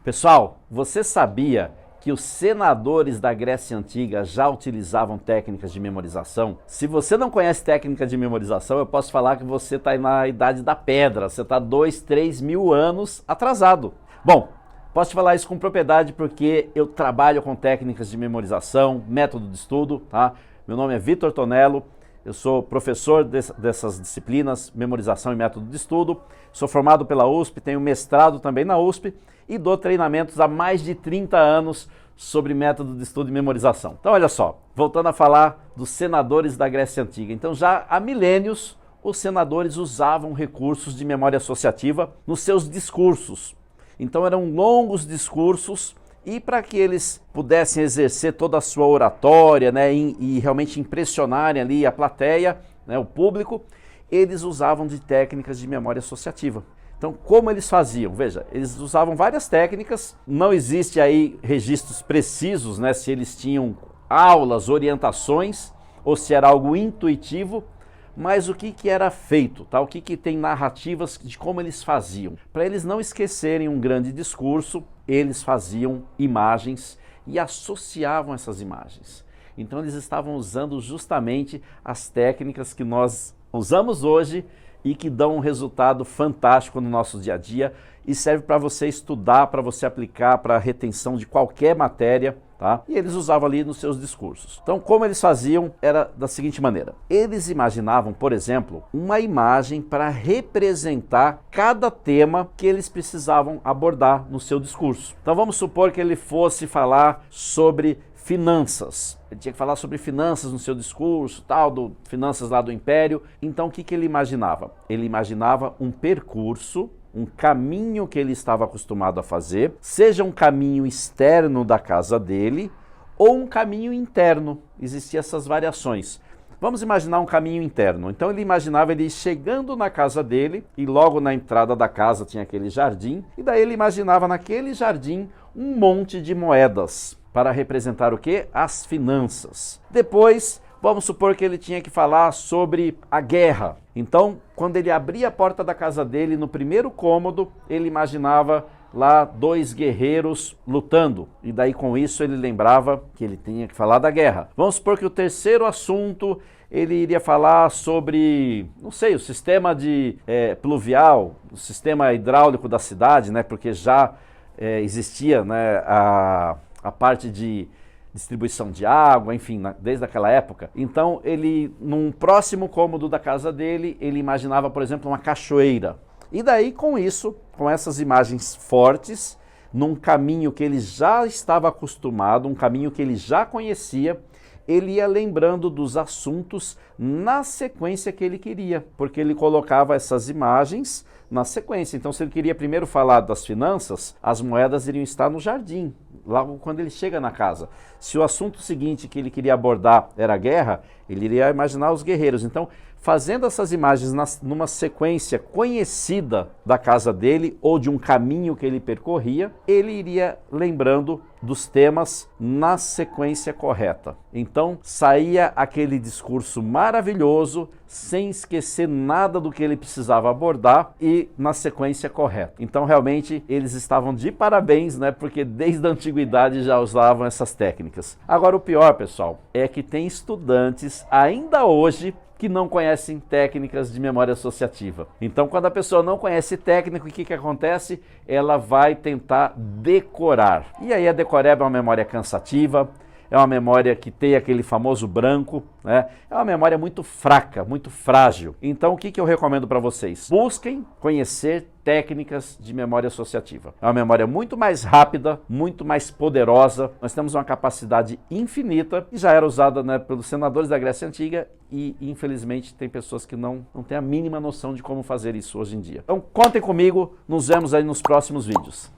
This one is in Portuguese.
Pessoal, você sabia que os senadores da Grécia Antiga já utilizavam técnicas de memorização? Se você não conhece técnica de memorização, eu posso falar que você está na idade da pedra, você está 2, 3 mil anos atrasado. Bom, posso te falar isso com propriedade porque eu trabalho com técnicas de memorização, método de estudo, tá? Meu nome é Vitor Tonello. Eu sou professor dessas disciplinas, memorização e método de estudo, sou formado pela USP, tenho mestrado também na USP e dou treinamentos há mais de 30 anos sobre método de estudo e memorização. Então olha só, voltando a falar dos senadores da Grécia Antiga. Então já há milênios os senadores usavam recursos de memória associativa nos seus discursos. Então eram longos discursos e para que eles pudessem exercer toda a sua oratória, né, e realmente impressionarem ali a plateia, né, o público, eles usavam de técnicas de memória associativa. Então, como eles faziam? Veja, eles usavam várias técnicas, não existe aí registros precisos, né, se eles tinham aulas, orientações, ou se era algo intuitivo, mas o que era feito, tá? O que tem narrativas de como eles faziam. Para eles não esquecerem um grande discurso, eles faziam imagens e associavam essas imagens. Então eles estavam usando justamente as técnicas que nós usamos hoje e que dão um resultado fantástico no nosso dia a dia e serve para você estudar, para você aplicar para a retenção de qualquer matéria, tá? E eles usavam ali nos seus discursos. Então, como eles faziam era da seguinte maneira. Eles imaginavam, por exemplo, uma imagem para representar cada tema que eles precisavam abordar no seu discurso. Então, vamos supor que ele fosse falar sobre finanças. Ele tinha que falar sobre finanças no seu discurso, finanças lá do Império. Então, o que ele imaginava? Ele imaginava um percurso, um caminho que ele estava acostumado a fazer, seja um caminho externo da casa dele ou um caminho interno. Existiam essas variações. Vamos imaginar um caminho interno. Então ele imaginava ele chegando na casa dele e logo na entrada da casa tinha aquele jardim e daí ele imaginava naquele jardim um monte de moedas para representar o quê? As finanças. Depois, vamos supor que ele tinha que falar sobre a guerra. Então, quando ele abria a porta da casa dele, no primeiro cômodo, ele imaginava lá 2 guerreiros lutando. E daí com isso ele lembrava que ele tinha que falar da guerra. Vamos supor que o terceiro assunto ele iria falar sobre, não sei, o sistema pluvial, o sistema hidráulico da cidade, né? Porque já existia, né, a parte de distribuição de água, enfim, desde aquela época. Então, ele, num próximo cômodo da casa dele, ele imaginava, por exemplo, uma cachoeira. E daí, com isso, com essas imagens fortes, num caminho que ele já estava acostumado, um caminho que ele já conhecia, ele ia lembrando dos assuntos na sequência que ele queria, porque ele colocava essas imagens na sequência. Então, se ele queria primeiro falar das finanças, as moedas iriam estar no jardim, logo quando ele chega na casa. Se o assunto seguinte que ele queria abordar era a guerra, ele iria imaginar os guerreiros. Então, fazendo essas imagens numa sequência conhecida da casa dele ou de um caminho que ele percorria, ele iria lembrando dos temas na sequência correta. Então, saía aquele discurso maravilhoso, sem esquecer nada do que ele precisava abordar e na sequência correta. Então, realmente, eles estavam de parabéns, né? Porque desde a antiguidade já usavam essas técnicas. Agora, o pior, pessoal, é que tem estudantes ainda hoje que não conhecem técnicas de memória associativa. Então, quando a pessoa não conhece técnica, o que acontece? Ela vai tentar decorar. E aí a decoreba é uma memória cansativa, é uma memória que tem aquele famoso branco, né? É uma memória muito fraca, muito frágil. Então, o que eu recomendo para vocês? Busquem conhecer técnicas de memória associativa. É uma memória muito mais rápida, muito mais poderosa. Nós temos uma capacidade infinita e já era usada, né, pelos senadores da Grécia Antiga e, infelizmente, tem pessoas que não têm a mínima noção de como fazer isso hoje em dia. Então, contem comigo, nos vemos aí nos próximos vídeos.